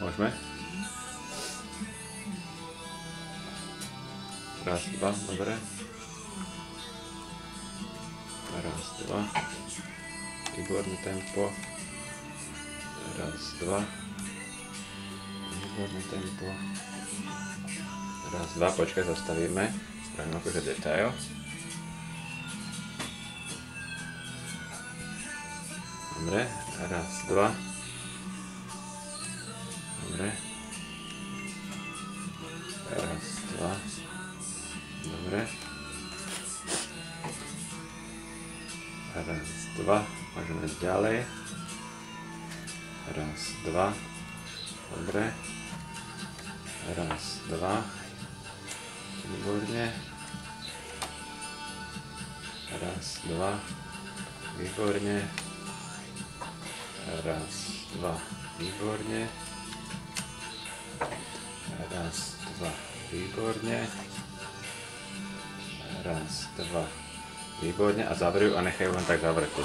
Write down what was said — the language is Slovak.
Môžeme? Raz, dva, dobre. Raz, dva. Výborné tempo. Raz, dva. Výborné tempo. Raz, dva, počkaj, zastavíme. Spravíme akože detail. Dobre, raz, dva. Dobre. Raz, dva. Dobre. Raz, dva. Môžeme ďalej. Raz, dva. Dobre. Raz, dva. Výborne. Raz, dva. Výborne. Raz, dva. Výborne. Raz, dva. Výborne. Raz, dva. Výborne. A zavrujú a nechajú len tak zavretú.